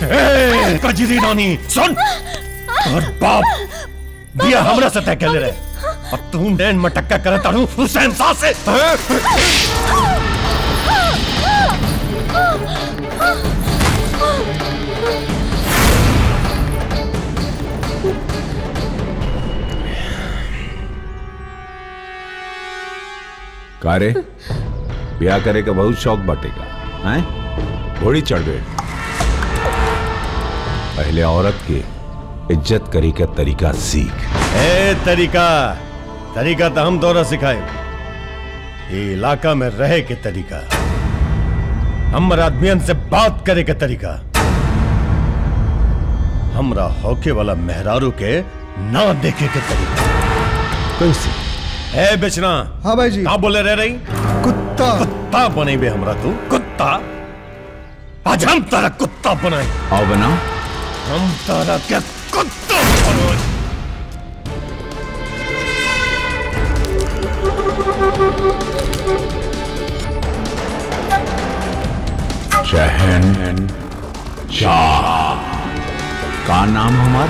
कजरी नानी सुन, और बाप दिया हमरा से तय कर ले रहे और तू नैन मटक्का करे तारू हुसैन साहब से। कारे ब्याह करे का बहुत शौक बाटेगा हैं? घोड़ी चढ़ गए। पहले औरत की इज्जत करी का तरीका सीख। तरीका तो हम तोरा सिखाए। ये इलाका में रहे के तरीका, हमर आदमियन से बात करे के तरीका, हमरा होके वाला मेहरारू के ना देखे के तरीका। कैसे? ए बेचना। हाँ भाई जी। कहाँ बोले रह रही? कुत्ता बने बे हमरा तू कुत्ता। आज हम तारा कुत्ता बनाए। आओ बना। हम तारा क्या कुत्ता बनाए। शहनशाह का नाम हमार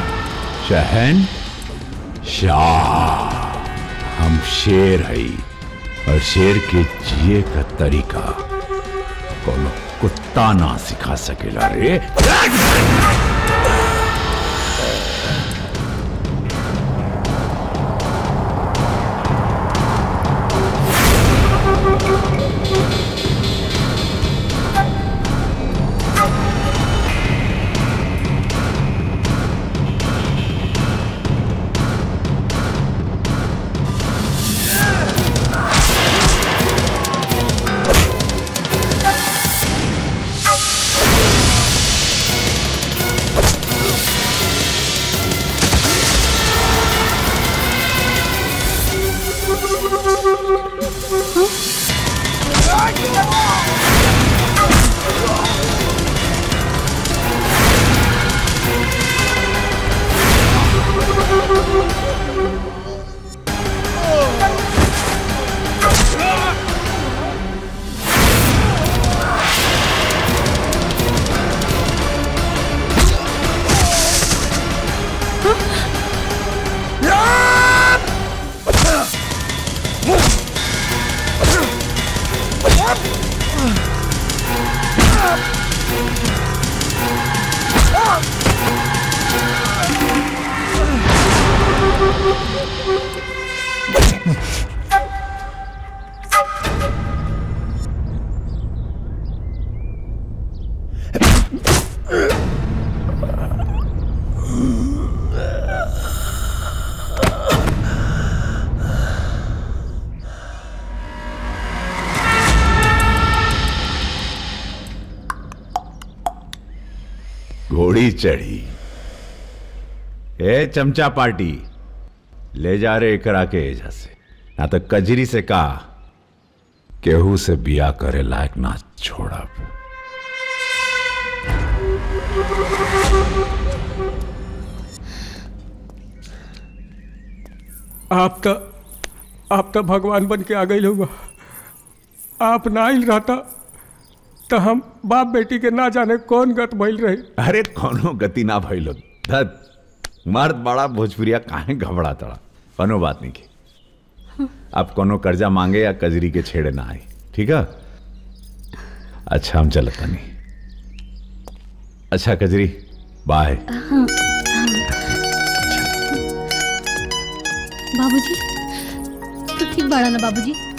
शहनशाह। हम शेर है और शेर के जिए का तरीका कोनो कुत्ता ना सिखा सकेला रे। घोड़ी चढ़ी। ए चमचा पार्टी ले जा रे करा के एजा से, ना तो कजरी से का केहू से बिया करे लायक ना छोड़ा। आप तो भगवान बन के आ गई होगा। आप ना आइल रहता तो हम बाप बेटी के ना जाने कौन गत भइल रही। अरे कोनो गति ना भइलो धत मर्द बड़ा भोजपुरिया काहे घबरा तड़ा। कोनो बात नहीं की। अब कोनो कर्जा मांगे या कजरी के छेड़े ना आए, ठीक है? अच्छा हम चलता नहीं। अच्छा कजरी बाय। बाबूजी तो ठीक बाड़ा ना बाबूजी।